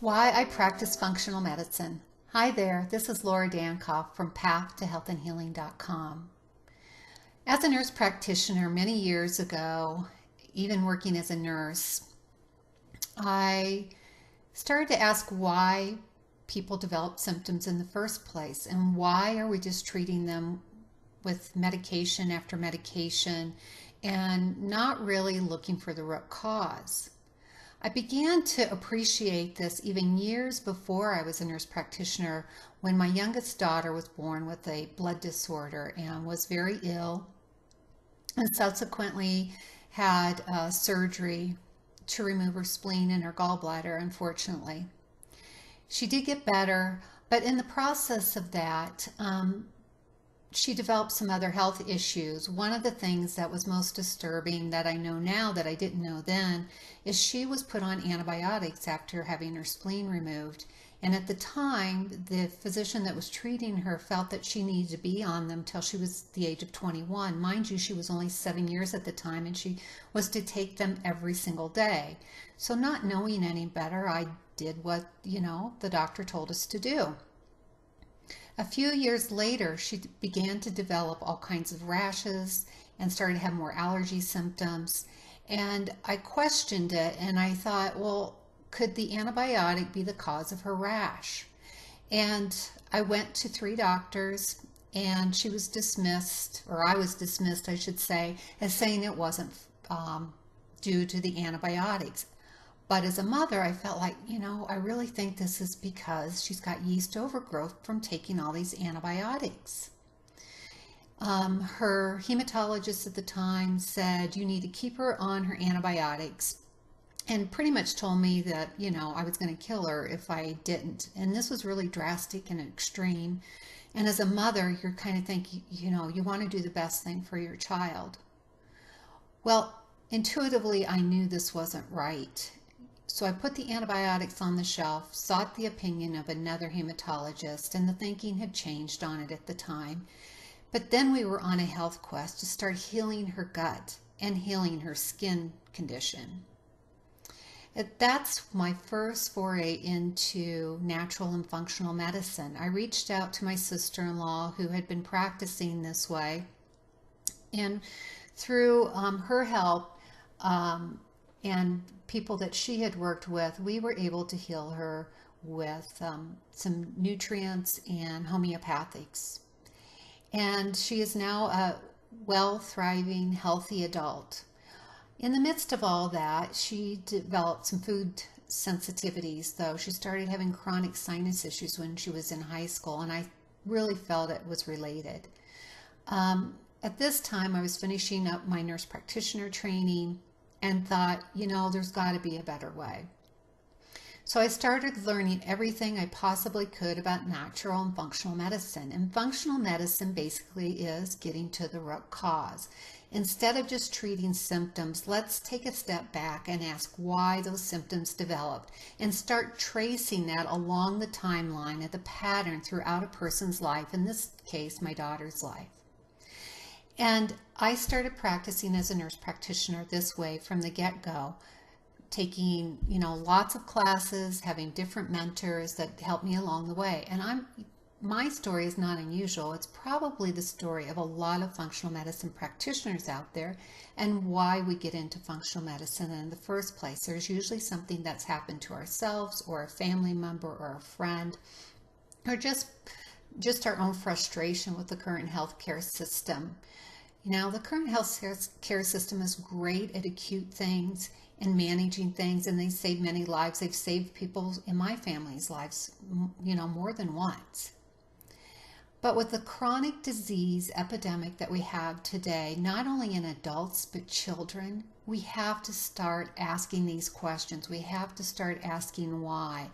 Why I practice functional medicine. Hi there, this is Laura Dankoff from PathToHealthAndHealing.com. As a nurse practitioner many years ago, even working as a nurse, I started to ask why people develop symptoms in the first place and why are we just treating them with medication after medication and not really looking for the root cause. I began to appreciate this even years before I was a nurse practitioner when my youngest daughter was born with a blood disorder and was very ill and subsequently had surgery to remove her spleen and her gallbladder, unfortunately. She did get better, but in the process of that, she developed some other health issues. One of the things that was most disturbing that I know now that I didn't know then is she was put on antibiotics after having her spleen removed. And at the time, the physician that was treating her felt that she needed to be on them till she was the age of 21. Mind you, she was only 7 years at the time and she was to take them every single day. So not knowing any better, I did what, the doctor told us to do. A few years later, she began to develop all kinds of rashes and started to have more allergy symptoms. And I questioned it and I thought, well, could the antibiotic be the cause of her rash? And I went to 3 doctors and she was dismissed, or I was dismissed, I should say, as saying it wasn't due to the antibiotics. But as a mother, I felt like, I really think this is because she's got yeast overgrowth from taking all these antibiotics. Her hematologist at the time said, you need to keep her on her antibiotics, and pretty much told me that, I was going to kill her if I didn't. And this was really drastic and extreme. And as a mother, you're kind of thinking, you want to do the best thing for your child. Well, intuitively, I knew this wasn't right. So I put the antibiotics on the shelf, sought the opinion of another hematologist, and the thinking had changed on it at the time. But then we were on a health quest to start healing her gut and healing her skin condition. That's my first foray into natural and functional medicine. I reached out to my sister-in-law who had been practicing this way, and through her help and people that she had worked with, we were able to heal her with some nutrients and homeopathics. And she is now a well, thriving, healthy adult. In the midst of all that, she developed some food sensitivities, though. She started having chronic sinus issues when she was in high school, and I really felt it was related. At this time, I was finishing up my nurse practitioner training and thought, there's got to be a better way. So I started learning everything I possibly could about natural and functional medicine. And functional medicine basically is getting to the root cause. Instead of just treating symptoms, let's take a step back and ask why those symptoms developed and start tracing that along the timeline of the pattern throughout a person's life, in this case, my daughter's life. And I started practicing as a nurse practitioner this way from the get-go, taking, lots of classes, having different mentors that helped me along the way. And my story is not unusual. It's probably the story of a lot of functional medicine practitioners out there and why we get into functional medicine in the first place. There's usually something that's happened to ourselves or a family member or a friend, or just our own frustration with the current healthcare system. The current healthcare system is great at acute things and managing things, and they save many lives. They've saved people in my family's lives, more than once. But with the chronic disease epidemic that we have today, not only in adults but children, we have to start asking these questions. We have to start asking why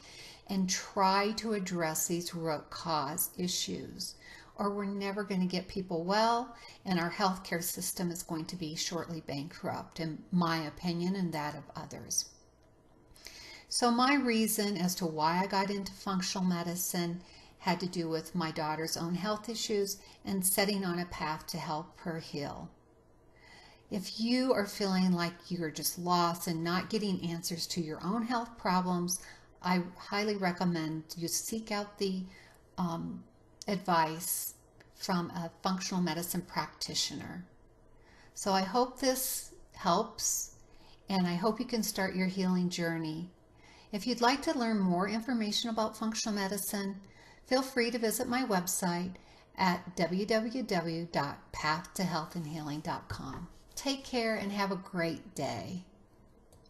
and try to address these root cause issues, or we're never going to get people well, and our healthcare system is going to be shortly bankrupt, in my opinion and that of others. So my reason as to why I got into functional medicine had to do with my daughter's own health issues and setting on a path to help her heal. If you are feeling like you're just lost and not getting answers to your own health problems, I highly recommend you seek out the advice from a functional medicine practitioner. So I hope this helps, and I hope you can start your healing journey. If you'd like to learn more information about functional medicine, feel free to visit my website at www.pathtohealthandhealing.com. Take care and have a great day.